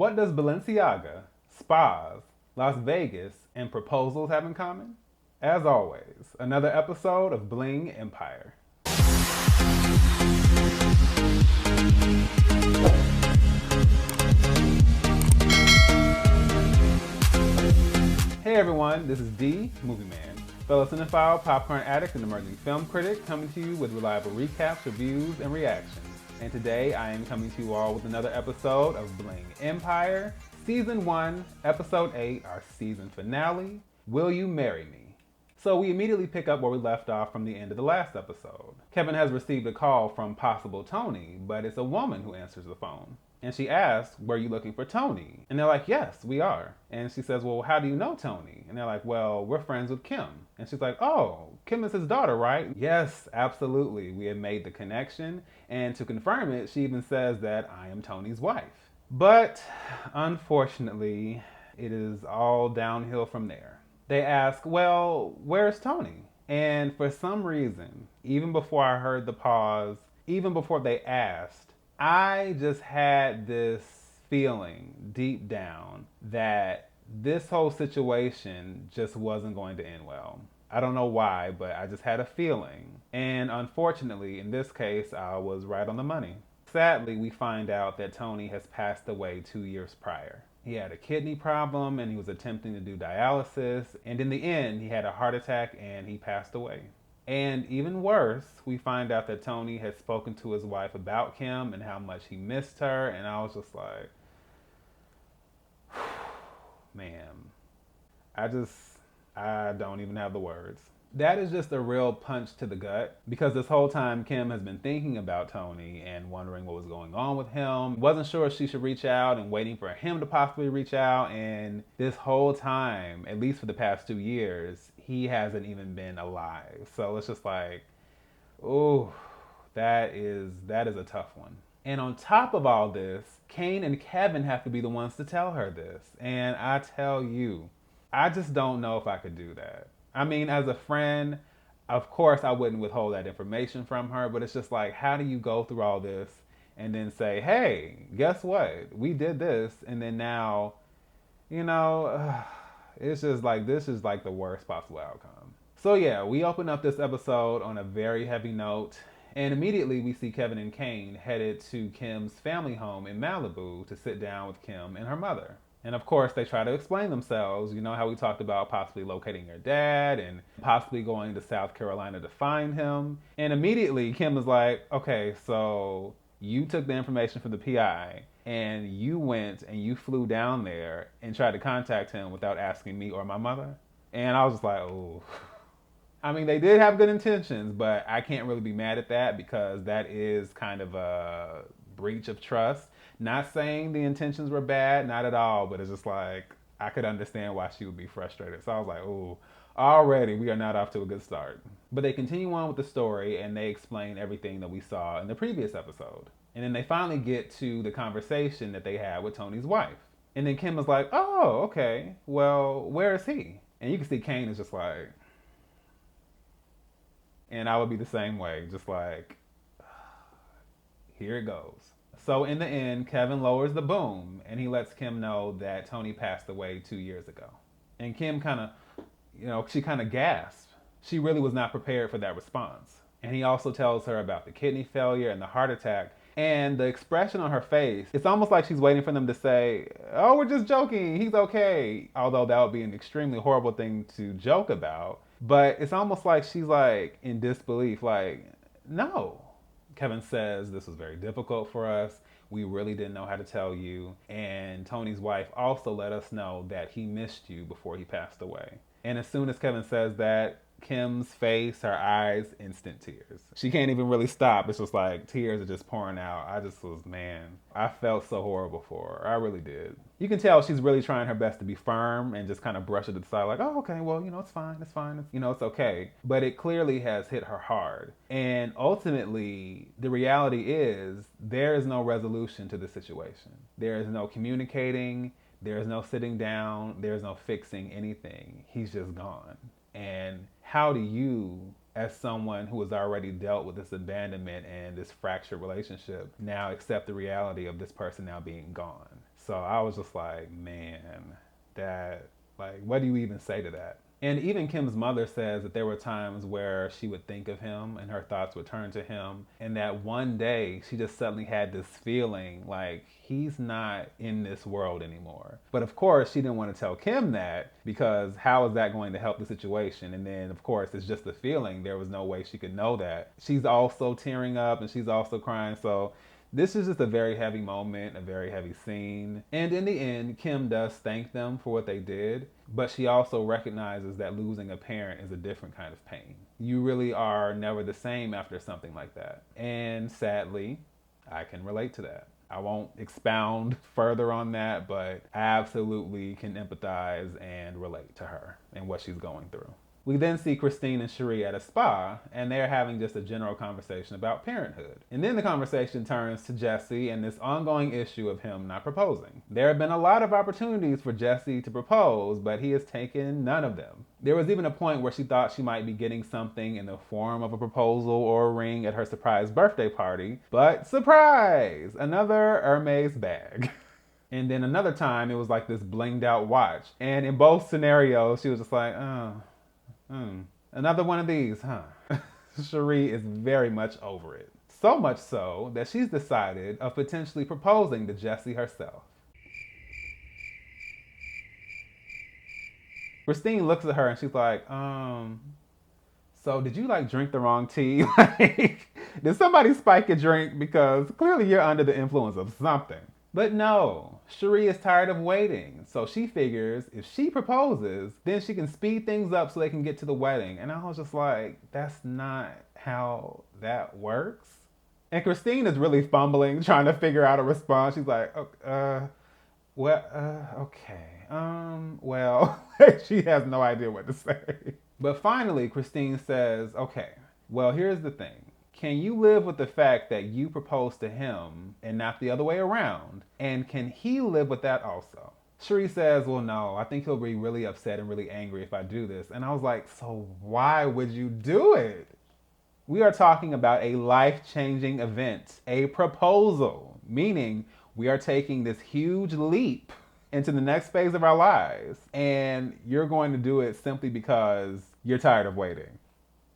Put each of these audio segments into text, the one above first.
What does Balenciaga, spas, Las Vegas, and proposals have in common? As always, another episode of Bling Empire. Hey everyone, this is D, Movieman, fellow cinephile, popcorn addict, and emerging film critic, coming to you with reliable recaps, reviews, and reactions. And today I am coming to you all with another episode of Bling Empire, Season 1, Episode 8, our season finale, Will You Marry Me? So we immediately pick up where we left off from the end of the last episode. Kevin has received a call from possible Tony, but it's a woman who answers the phone. And she asks, were you looking for Tony? And they're like, yes, we are. And she says, well, how do you know Tony? And they're like, well, we're friends with Kim. And she's like, oh, Kim is his daughter, right? Yes, absolutely. We have made the connection. And to confirm it, she even says that I am Tony's wife. But unfortunately, it is all downhill from there. They ask, well, where's Tony? And for some reason, even before I heard the pause, even before they asked, I just had this feeling deep down that this whole situation just wasn't going to end well. I don't know why, but I just had a feeling. And unfortunately, in this case, I was right on the money. Sadly, we find out that Tony has passed away 2 years prior. He had a kidney problem and he was attempting to do dialysis. And in the end, he had a heart attack and he passed away. And even worse, we find out that Tony had spoken to his wife about Kim and how much he missed her. And I was just like, man, I don't even have the words. That is just a real punch to the gut because this whole time Kim has been thinking about Tony and wondering what was going on with him. Wasn't sure if she should reach out and waiting for him to possibly reach out. And this whole time, at least for the past 2 years, he hasn't even been alive. So it's just like, oh, that is a tough one. And on top of all this, Kane and Kevin have to be the ones to tell her this. And I tell you, I just don't know if I could do that. I mean, as a friend, of course I wouldn't withhold that information from her, but it's just like, how do you go through all this and then say, hey, guess what? We did this, and then now, it's just like, this is like the worst possible outcome. So yeah, we open up this episode on a very heavy note, and immediately we see Kevin and Kane headed to Kim's family home in Malibu to sit down with Kim and her mother. And of course, they try to explain themselves. You know how we talked about possibly locating their dad and possibly going to South Carolina to find him. And immediately, Kim is like, okay, so you took the information from the PI and you went and you flew down there and tried to contact him without asking me or my mother. And I was just like, oh. I mean, they did have good intentions, but I can't really be mad at that because that is kind of a breach of trust. Not saying the intentions were bad, not at all, but it's just like, I could understand why she would be frustrated. So I was like, oh, already we are not off to a good start. But they continue on with the story and they explain everything that we saw in the previous episode. And then they finally get to the conversation that they had with Tony's wife. And then Kim is like, oh, okay, well, where is he? And you can see Kane is just like, and I would be the same way, just like, here it goes. So in the end, Kevin lowers the boom and he lets Kim know that Tony passed away 2 years ago. And Kim kind of, she kind of gasped. She really was not prepared for that response. And he also tells her about the kidney failure and the heart attack. And the expression on her face, it's almost like she's waiting for them to say, oh, we're just joking, he's okay. Although that would be an extremely horrible thing to joke about. But it's almost like she's like in disbelief, like, no. Kevin says this was very difficult for us. We really didn't know how to tell you. And Tony's wife also let us know that he missed you before he passed away. And as soon as Kevin says that, Kim's face, her eyes, instant tears. She can't even really stop. It's just like tears are just pouring out. I felt so horrible for her. I really did. You can tell she's really trying her best to be firm and just kind of brush it to the side like, oh, okay, well, it's fine. It's okay. But it clearly has hit her hard. And ultimately, the reality is there is no resolution to the situation. There is no communicating. There is no sitting down. There is no fixing anything. He's just gone. And how do you, as someone who has already dealt with this abandonment and this fractured relationship, now accept the reality of this person now being gone? So I was just like, man, that, like, what do you even say to that? And even Kim's mother says that there were times where she would think of him and her thoughts would turn to him. And that one day she just suddenly had this feeling like he's not in this world anymore. But of course, she didn't want to tell Kim that because how is that going to help the situation? And then, of course, it's just a feeling. There was no way she could know that. She's also tearing up and she's also crying. So this is just a very heavy moment, a very heavy scene. And in the end, Kim does thank them for what they did, but she also recognizes that losing a parent is a different kind of pain. You really are never the same after something like that. And sadly, I can relate to that. I won't expound further on that, but I absolutely can empathize and relate to her and what she's going through. We then see Christine and Cherie at a spa, and they're having just a general conversation about parenthood. And then the conversation turns to Jessey and this ongoing issue of him not proposing. There have been a lot of opportunities for Jessey to propose, but he has taken none of them. There was even a point where she thought she might be getting something in the form of a proposal or a ring at her surprise birthday party, but surprise! Another Hermès bag. And then another time, it was like this blinged out watch. And in both scenarios, she was just like, oh, another one of these, huh? Cherie is very much over it. So much so that she's decided of potentially proposing to Jessey herself. Christine looks at her and she's like, so did you like drink the wrong tea? Like, did somebody spike your drink? Because clearly you're under the influence of something. But no, Cherie is tired of waiting. So she figures if she proposes, then she can speed things up so they can get to the wedding. And I was just like, that's not how that works. And Christine is really fumbling, trying to figure out a response. She's like, okay. Well, she has no idea what to say. But finally, Christine says, okay, well, here's the thing. Can you live with the fact that you proposed to him and not the other way around? And can he live with that also? Cherie says, well, no, I think he'll be really upset and really angry if I do this. And I was like, so why would you do it? We are talking about a life-changing event, a proposal, meaning we are taking this huge leap into the next phase of our lives. And you're going to do it simply because you're tired of waiting.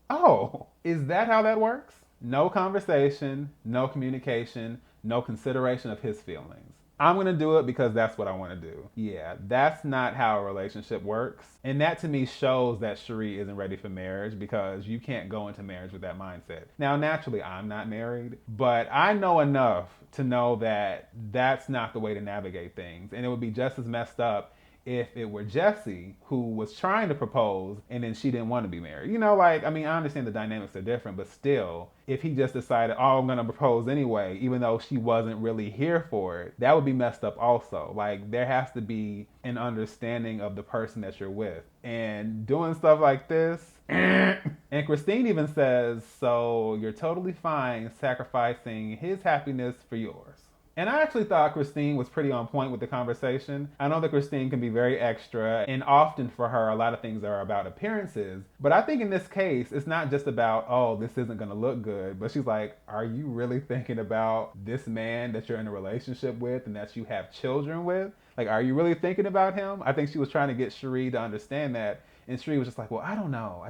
Oh, is that how that works? No conversation, no communication, no consideration of his feelings. I'm gonna do it because that's what I wanna do. Yeah, that's not how a relationship works. And that to me shows that Cherie isn't ready for marriage because you can't go into marriage with that mindset. Now, naturally, I'm not married, but I know enough to know that that's not the way to navigate things. And it would be just as messed up if it were Jessey who was trying to propose and then she didn't want to be married. You know, like, I mean, I understand the dynamics are different, but still, if he just decided, oh, I'm going to propose anyway, even though she wasn't really here for it, that would be messed up also. Like, there has to be an understanding of the person that you're with. And doing stuff like this, and Christine even says, so you're totally fine sacrificing his happiness for yours. And I actually thought Christine was pretty on point with the conversation. I know that Christine can be very extra, and often for her, a lot of things are about appearances. But I think in this case, it's not just about, oh, this isn't gonna look good, but she's like, are you really thinking about this man that you're in a relationship with and that you have children with? Like, are you really thinking about him? I think she was trying to get Cherie to understand that. And Cherie was just like, well, I don't know.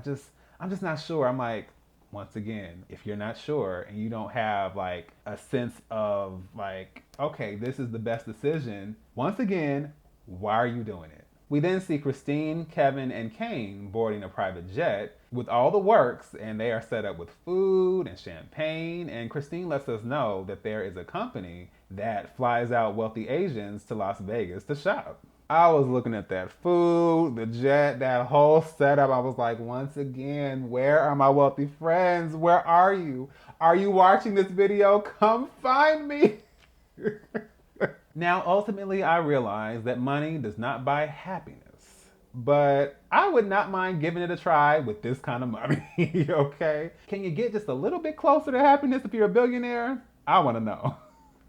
I'm just not sure. I'm like, once again, if you're not sure and you don't have like a sense of like, okay, this is the best decision, once again, why are you doing it? We then see Christine, Kevin, and Kane boarding a private jet with all the works, and they are set up with food and champagne, and Christine lets us know that there is a company that flies out wealthy Asians to Las Vegas to shop. I was looking at that food, the jet, that whole setup. I was like, once again, where are my wealthy friends? Where are you? Are you watching this video? Come find me. Now, ultimately, I realize that money does not buy happiness, but I would not mind giving it a try with this kind of money, okay? Can you get just a little bit closer to happiness if you're a billionaire? I want to know.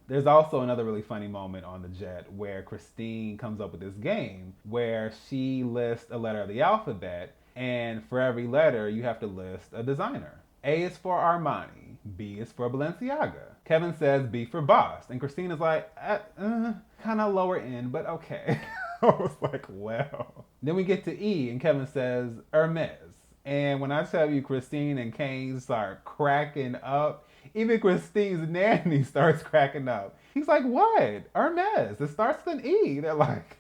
There's also another really funny moment on the jet where Christine comes up with this game where she lists a letter of the alphabet, and for every letter, you have to list a designer. A is for Armani, B is for Balenciaga, Kevin says B for boss, and Christina's like, kind of lower end, but okay. I was like, well. Then we get to E, and Kevin says Hermès. And when I tell you Christine and Kane start cracking up, even Christine's nanny starts cracking up. He's like, what? Hermès. It starts with an E. They're like,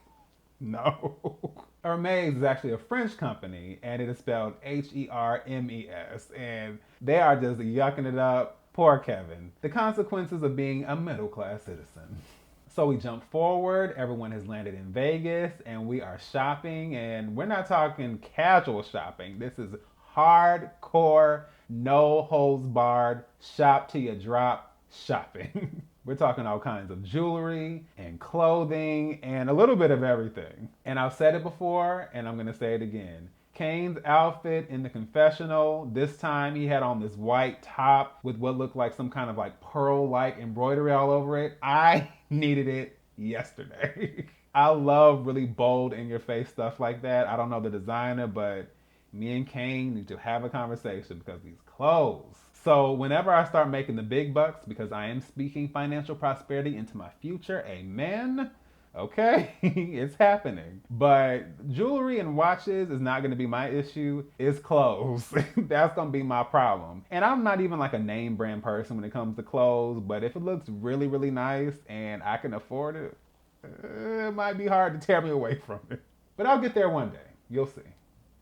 no. Hermès is actually a French company, and it is spelled Hermes. And they are just yucking it up. Poor Kevin. The consequences of being a middle-class citizen. So we jump forward, everyone has landed in Vegas, and we are shopping, and we're not talking casual shopping. This is hardcore, no holds barred, shop till you drop shopping. We're talking all kinds of jewelry and clothing and a little bit of everything. And I've said it before, and I'm gonna say it again. Kane's outfit in the confessional, this time he had on this white top with what looked like some kind of like pearl-like embroidery all over it. I needed it yesterday. I love really bold in-your-face stuff like that. I don't know the designer, but me and Kane need to have a conversation because these clothes. So whenever I start making the big bucks, because I am speaking financial prosperity into my future, amen. Okay, it's happening. But jewelry and watches is not gonna be my issue. It's clothes. That's gonna be my problem. And I'm not even like a name brand person when it comes to clothes, but if it looks really, really nice and I can afford it, it might be hard to tear me away from it. But I'll get there one day. You'll see.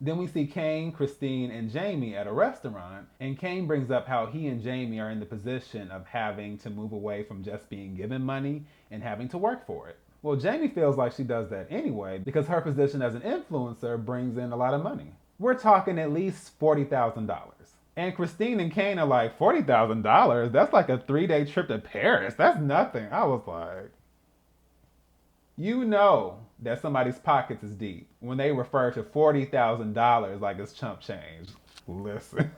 Then we see Kane, Christine, and Jaime at a restaurant, and Kane brings up how he and Jaime are in the position of having to move away from just being given money and having to work for it. Well, Jaime feels like she does that anyway because her position as an influencer brings in a lot of money. We're talking at least $40,000. And Christine and Kane are like, $40,000? That's like a 3-day trip to Paris. That's nothing. I was like, you know that somebody's pockets is deep when they refer to $40,000 like it's chump change. Listen,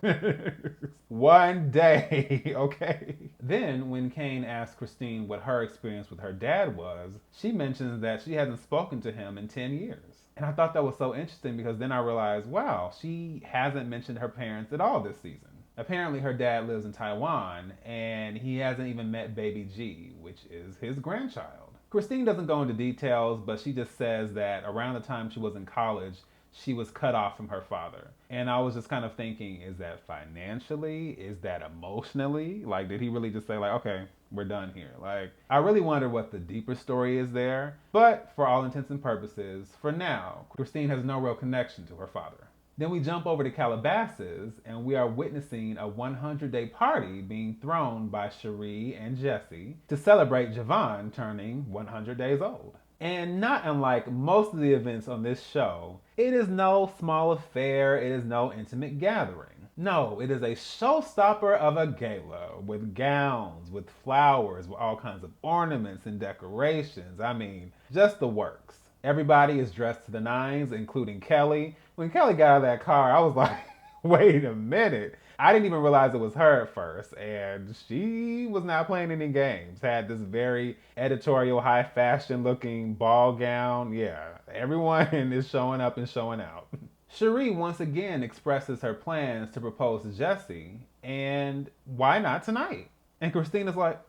one day, okay? Then when Kane asks Christine what her experience with her dad was, she mentions that she hasn't spoken to him in 10 years. And I thought that was so interesting because then I realized, wow, she hasn't mentioned her parents at all this season. Apparently her dad lives in Taiwan and he hasn't even met baby G, which is his grandchild. Christine doesn't go into details, but she just says that around the time she was in college, she was cut off from her father. And I was just kind of thinking, is that financially? Is that emotionally? Like, did he really just say like, okay, we're done here? Like, I really wonder what the deeper story is there. But for all intents and purposes, for now, Christine has no real connection to her father. Then we jump over to Calabasas and we are witnessing a 100-day party being thrown by Cherie and Jessey to celebrate Javon turning 100 days old. And not unlike most of the events on this show, it is no small affair, it is no intimate gathering. No, it is a showstopper of a gala with gowns, with flowers, with all kinds of ornaments and decorations. I mean, just the works. Everybody is dressed to the nines, including Kelly. When Kelly got out of that car, I was like, wait a minute. I didn't even realize it was her at first, and she was not playing any games. Had this very editorial, high fashion looking ball gown. Yeah, everyone is showing up and showing out. Cherie once again expresses her plans to propose to Jessey, and why not tonight? And Christina's like,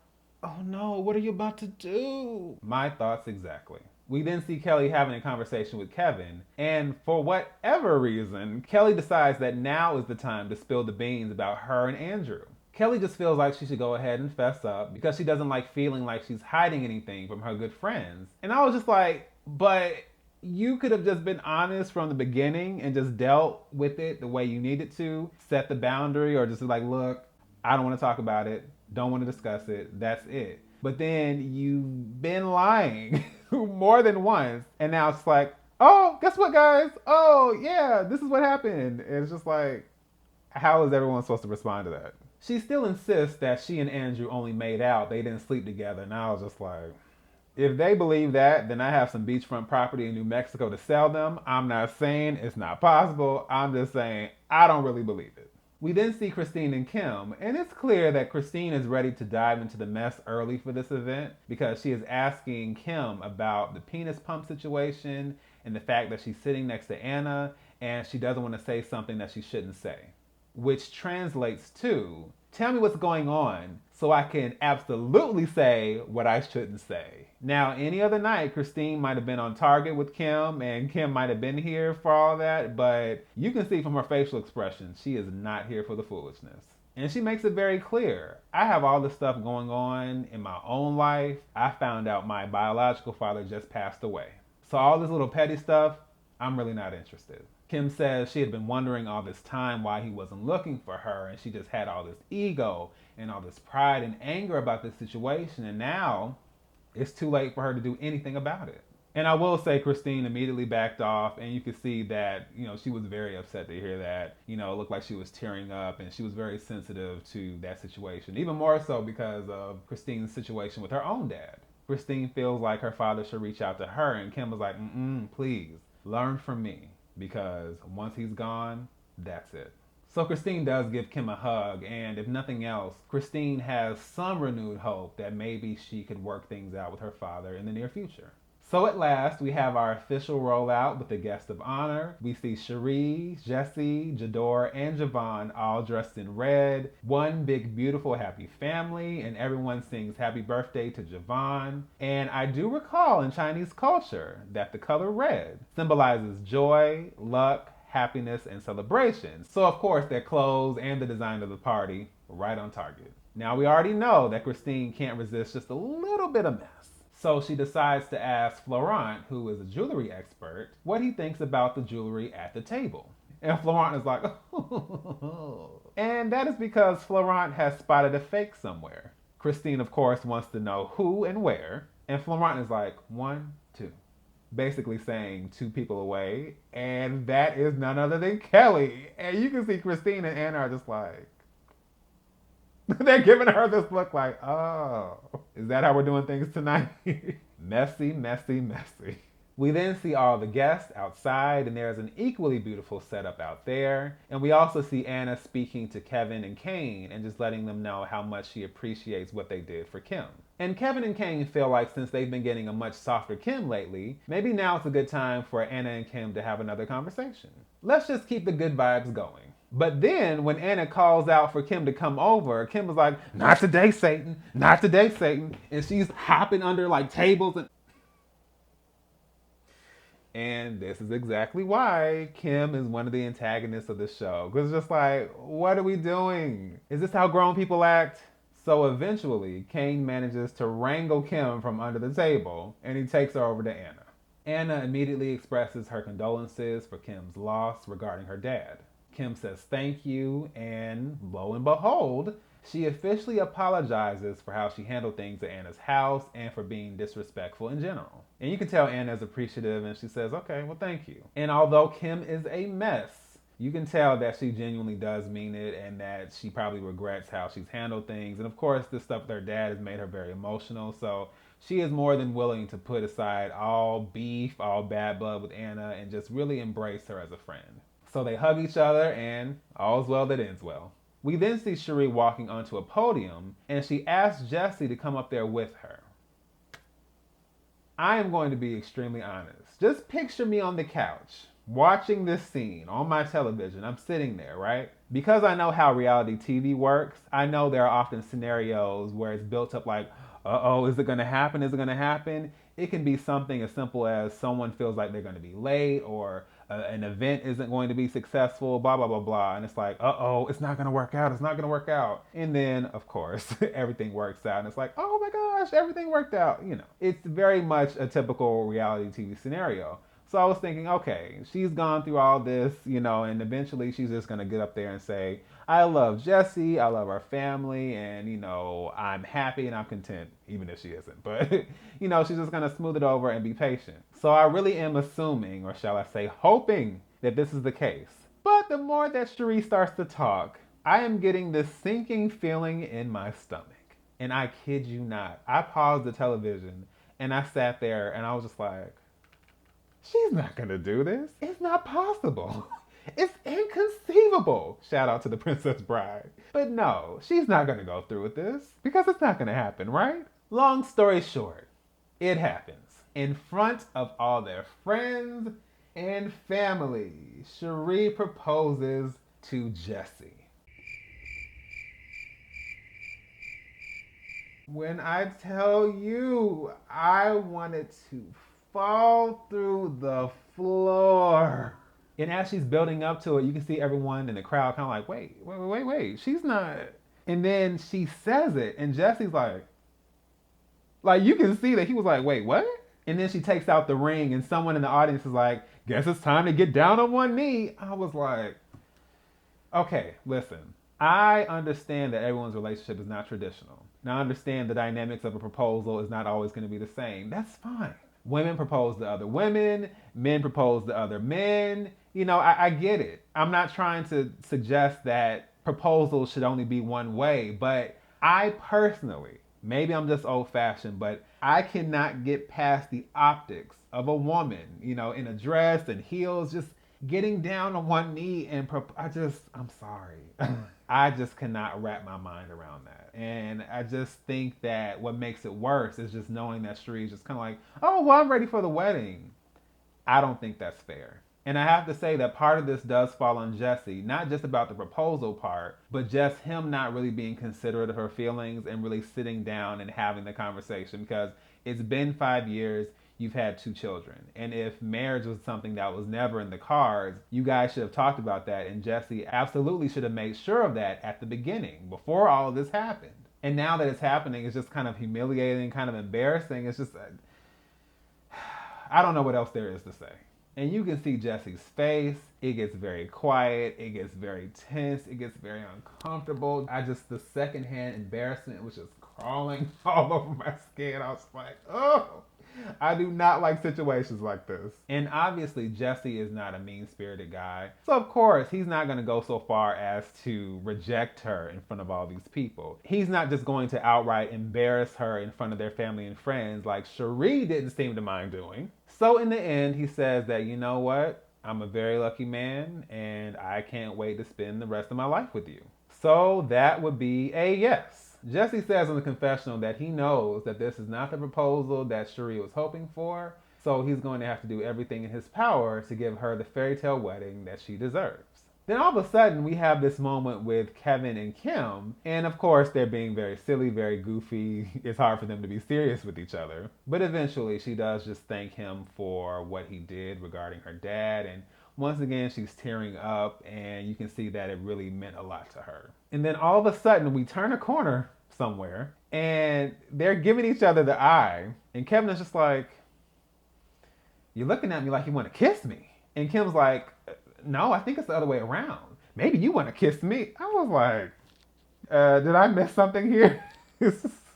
oh no, what are you about to do? My thoughts exactly. We then see Kelly having a conversation with Kevin, and for whatever reason, Kelly decides that now is the time to spill the beans about her and Andrew. Kelly just feels like she should go ahead and fess up because she doesn't like feeling like she's hiding anything from her good friends. And I was just like, but you could have just been honest from the beginning and just dealt with it the way you needed to, set the boundary, or just like, look, I don't want to talk about it, don't want to discuss it, that's it. But then you've been lying more than once, and now it's like, oh, guess what, guys? Oh, yeah, this is what happened. And it's just like, how is everyone supposed to respond to that? She still insists that she and Andrew only made out, they didn't sleep together, and I was just like, if they believe that, then I have some beachfront property in New Mexico to sell them. I'm not saying it's not possible, I'm just saying I don't really believe it. We then see Christine and Kim, and it's clear that Christine is ready to dive into the mess early for this event because she is asking Kim about the penis pump situation and the fact that she's sitting next to Anna and she doesn't want to say something that she shouldn't say. Which translates to, Tell me what's going on so I can absolutely say what I shouldn't say. Now, any other night, Christine might have been on target with Kim, and Kim might have been here for all that, but you can see from her facial expression, she is not here for the foolishness. And she makes it very clear. I have all this stuff going on in my own life. I found out my biological father just passed away. So all this little petty stuff, I'm really not interested. Kim says she had been wondering all this time why he wasn't looking for her, and she just had all this ego and all this pride and anger about this situation, and now it's too late for her to do anything about it. And I will say Christine immediately backed off, and you could see that, she was very upset to hear that. It looked like she was tearing up, and she was very sensitive to that situation, even more so because of Christine's situation with her own dad. Christine feels like her father should reach out to her, and Kim was like, please, learn from me. Because once he's gone, that's it. So Christine does give Kim a hug, and if nothing else, Christine has some renewed hope that maybe she could work things out with her father in the near future. So at last, we have our official rollout with the guest of honor. We see Cherie, Jessey, Jador, and Javon all dressed in red. One big, beautiful, happy family, and everyone sings happy birthday to Javon. And I do recall in Chinese culture that the color red symbolizes joy, luck, happiness, and celebration. So of course, their clothes and the design of the party were right on target. Now we already know that Christine can't resist just a little bit of mess. So she decides to ask Florent, who is a jewelry expert, what he thinks about the jewelry at the table. And Florent is like, oh. And that is because Florent has spotted a fake somewhere. Christine, of course, wants to know who and where. And Florent is like, 1, 2. Basically saying 2 people away. And that is none other than Kelly. And you can see Christine and Anna are just like, they're giving her this look like, oh, is that how we're doing things tonight? Messy, messy, messy. We then see all the guests outside, and there's an equally beautiful setup out there. And we also see Anna speaking to Kevin and Kane and just letting them know how much she appreciates what they did for Kim. And Kevin and Kane feel like since they've been getting a much softer Kim lately, maybe now it's a good time for Anna and Kim to have another conversation. Let's just keep the good vibes going. But then when Anna calls out for Kim to come over, Kim was like, not today, Satan, not today, Satan. And she's hopping under like tables. And this is exactly why Kim is one of the antagonists of the show. Because it's just like, what are we doing? Is this how grown people act? So eventually, Kane manages to wrangle Kim from under the table, and he takes her over to Anna. Anna immediately expresses her condolences for Kim's loss regarding her dad. Kim says thank you, and lo and behold, she officially apologizes for how she handled things at Anna's house and for being disrespectful in general. And you can tell Anna's appreciative, and she says, okay, well, thank you. And although Kim is a mess, you can tell that she genuinely does mean it and that she probably regrets how she's handled things. And of course, this stuff with her dad has made her very emotional, so she is more than willing to put aside all beef, all bad blood with Anna and just really embrace her as a friend. So they hug each other, and all's well that ends well. We then see Cherie walking onto a podium, and she asks Jessey to come up there with her. I am going to be extremely honest. Just picture me on the couch, watching this scene on my television. I'm sitting there, right? Because I know how reality TV works, I know there are often scenarios where it's built up like, uh-oh, is it going to happen? Is it going to happen? It can be something as simple as someone feels like they're going to be late, or an event isn't going to be successful, blah, blah, blah, blah. And it's like, uh-oh, it's not going to work out. It's not going to work out. And then, of course, everything works out. And it's like, oh my gosh, everything worked out. It's very much a typical reality TV scenario. So I was thinking, okay, she's gone through all this, and eventually she's just going to get up there and say, I love Jessey, I love our family, and, I'm happy and I'm content, even if she isn't. But, she's just going to smooth it over and be patient. So I really am assuming, or shall I say, hoping that this is the case. But the more that Cherie starts to talk, I am getting this sinking feeling in my stomach. And I kid you not, I paused the television and I sat there and I was just like, she's not going to do this. It's not possible. It's inconceivable. Shout out to the Princess Bride. But no, she's not going to go through with this because it's not going to happen, right? Long story short, it happens. In front of all their friends and family, Cherie proposes to Jessey. When I tell you, I wanted to fall through the floor. And as she's building up to it, you can see everyone in the crowd kind of like, wait, she's not. And then she says it, and Jessey's like you can see that he was like, wait, what? And then she takes out the ring, and someone in the audience is like, guess it's time to get down on one knee. I was like, okay, listen. I understand that everyone's relationship is not traditional. Now, I understand the dynamics of a proposal is not always going to be the same. That's fine. Women propose to other women, men propose to other men. You know, I get it. I'm not trying to suggest that proposals should only be one way, but I personally, maybe I'm just old fashioned, but I cannot get past the optics of a woman, you know, in a dress and heels, just getting down on one knee and I'm sorry. I just cannot wrap my mind around that. And I just think that what makes it worse is just knowing that Cherie's just kind of like, oh, well, I'm ready for the wedding. I don't think that's fair. And I have to say that part of this does fall on Jessey, not just about the proposal part, but just him not really being considerate of her feelings and really sitting down and having the conversation, because it's been 5 years. You've had 2 children. And if marriage was something that was never in the cards, you guys should have talked about that. And Jessey absolutely should have made sure of that at the beginning, before all of this happened. And now that it's happening, it's just kind of humiliating, kind of embarrassing. It's just, I don't know what else there is to say. And you can see Jessey's face. It gets very quiet. It gets very tense. It gets very uncomfortable. The secondhand embarrassment was just crawling all over my skin. I was like, oh. I do not like situations like this. And obviously, Jessey is not a mean-spirited guy. So, of course, he's not going to go so far as to reject her in front of all these people. He's not just going to outright embarrass her in front of their family and friends like Cherie didn't seem to mind doing. So, in the end, he says that, you know what? I'm a very lucky man, and I can't wait to spend the rest of my life with you. So, that would be a yes. Jessey says in the confessional that he knows that this is not the proposal that Cherie was hoping for, so he's going to have to do everything in his power to give her the fairy tale wedding that she deserves. Then all of a sudden, we have this moment with Kevin and Kim, and of course, they're being very silly, very goofy. It's hard for them to be serious with each other. But eventually, she does just thank him for what he did regarding her dad, and once again, she's tearing up, and you can see that it really meant a lot to her. And then all of a sudden, we turn a corner somewhere, and they're giving each other the eye, and Kevin is just like, you're looking at me like you want to kiss me. And Kim's like, no, I think it's the other way around. Maybe you want to kiss me. I was like, did I miss something here?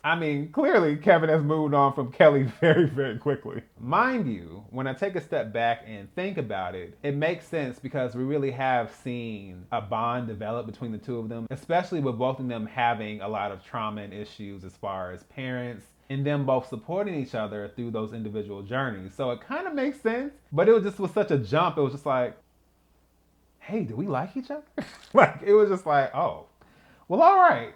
I mean, clearly Kevin has moved on from Kelly very, very quickly. Mind you, when I take a step back and think about it, it makes sense because we really have seen a bond develop between the two of them, especially with both of them having a lot of trauma and issues as far as parents, and them both supporting each other through those individual journeys. So it kind of makes sense, but it was such a jump. It was just like, hey, do we like each other? Like, it was just like, oh, well, all right.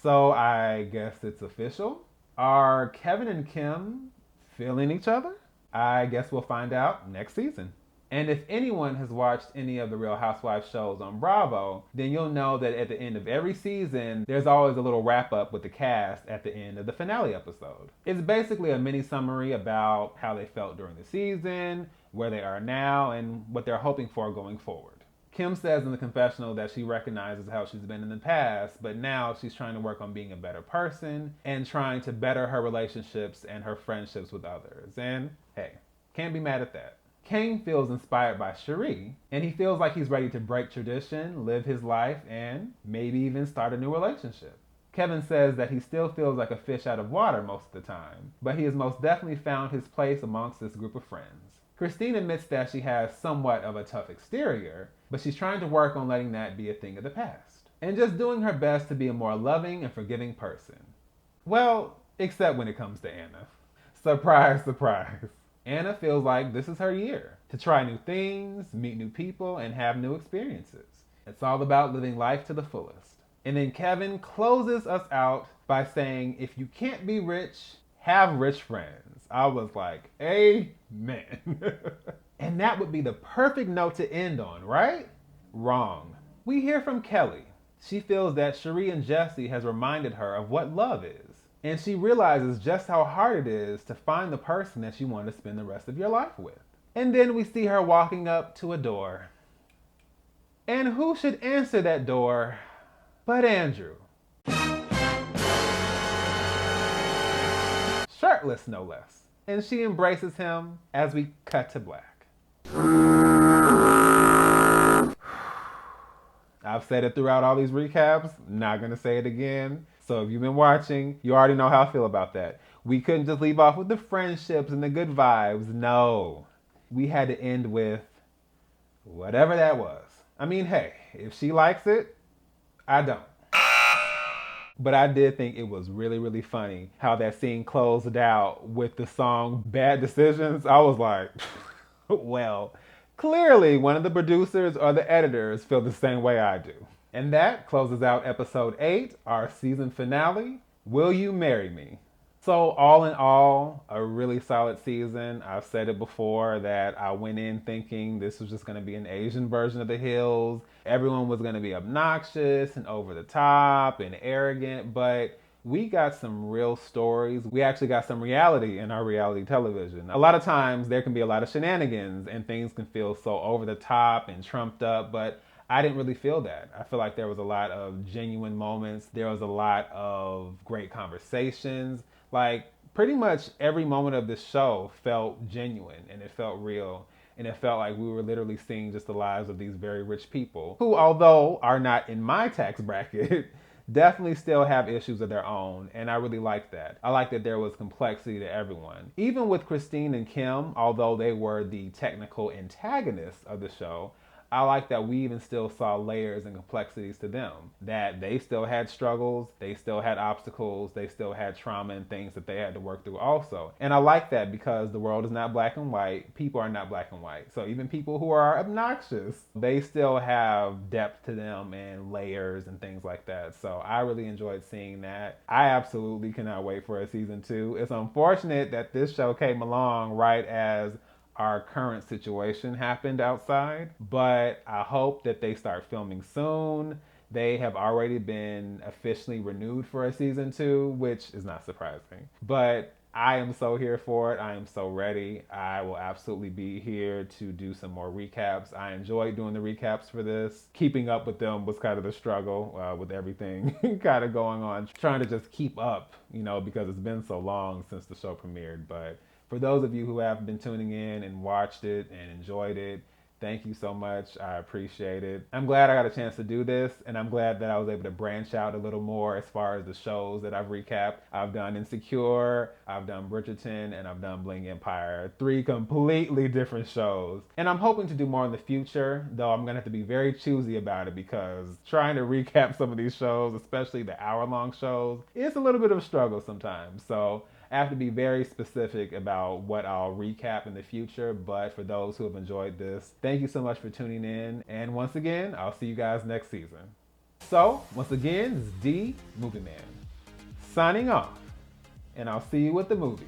So I guess it's official. Are Kevin and Kim feeling each other? I guess we'll find out next season. And if anyone has watched any of the Real Housewives shows on Bravo, then you'll know that at the end of every season, there's always a little wrap up with the cast at the end of the finale episode. It's basically a mini summary about how they felt during the season, where they are now, and what they're hoping for going forward. Kim says in the confessional that she recognizes how she's been in the past, but now she's trying to work on being a better person and trying to better her relationships and her friendships with others. And hey, can't be mad at that. Kane feels inspired by Cherie, and he feels like he's ready to break tradition, live his life, and maybe even start a new relationship. Kevin says that he still feels like a fish out of water most of the time, but he has most definitely found his place amongst this group of friends. Christine admits that she has somewhat of a tough exterior, but she's trying to work on letting that be a thing of the past, and just doing her best to be a more loving and forgiving person. Well, except when it comes to Anna. Surprise, surprise. Anna feels like this is her year to try new things, meet new people, and have new experiences. It's all about living life to the fullest. And then Kevin closes us out by saying, if you can't be rich, have rich friends. I was like, amen. And that would be the perfect note to end on, right? Wrong. We hear from Kelly. She feels that Cherie and Jessey has reminded her of what love is. And she realizes just how hard it is to find the person that you want to spend the rest of your life with. And then we see her walking up to a door. And who should answer that door but Andrew? Shirtless, no less. And she embraces him as we cut to black. I've said it throughout all these recaps, not gonna say it again. So if you've been watching, you already know how I feel about that. We couldn't just leave off with the friendships and the good vibes. No, we had to end with whatever that was. I mean, hey, if she likes it, I don't. But I did think it was really, really funny how that scene closed out with the song Bad Decisions. I was like, well, clearly one of the producers or the editors feel the same way I do. And that closes out episode 8, our season finale, Will You Marry Me? So all in all, a really solid season. I've said it before that I went in thinking this was just going to be an Asian version of The Hills. Everyone was going to be obnoxious and over the top and arrogant, but we got some real stories. We actually got some reality in our reality television. A lot of times there can be a lot of shenanigans and things can feel so over the top and trumped up, but I didn't really feel that. I feel like there was a lot of genuine moments. There was a lot of great conversations. Like, pretty much every moment of this show felt genuine and it felt real. And it felt like we were literally seeing just the lives of these very rich people who, although are not in my tax bracket, definitely still have issues of their own. And I really like that. I like that there was complexity to everyone. Even with Christine and Kim, although they were the technical antagonists of the show, I like that we even still saw layers and complexities to them, that they still had struggles, they still had obstacles, they still had trauma and things that they had to work through also. And I like that because the world is not black and white, people are not black and white. So even people who are obnoxious, they still have depth to them and layers and things like that. So I really enjoyed seeing that. I absolutely cannot wait for a season 2. It's unfortunate that this show came along right as our current situation happened outside, but I hope that they start filming soon. They have already been officially renewed for a season 2, which is not surprising. But I am so here for it. I am so ready. I will absolutely be here to do some more recaps. I enjoyed doing the recaps for this. Keeping up with them was kind of the struggle with everything kind of going on. Trying to just keep up, because it's been so long since the show premiered. But for those of you who have been tuning in and watched it and enjoyed it, thank you so much. I appreciate it. I'm glad I got a chance to do this, and I'm glad that I was able to branch out a little more as far as the shows that I've recapped. I've done Insecure, I've done Bridgerton, and I've done Bling Empire. 3 completely different shows. And I'm hoping to do more in the future, though I'm going to have to be very choosy about it because trying to recap some of these shows, especially the hour-long shows, it's a little bit of a struggle sometimes. So I have to be very specific about what I'll recap in the future, but for those who have enjoyed this, thank you so much for tuning in. And once again, I'll see you guys next season. So, once again, this is D, Movieman, signing off, and I'll see you at the movies.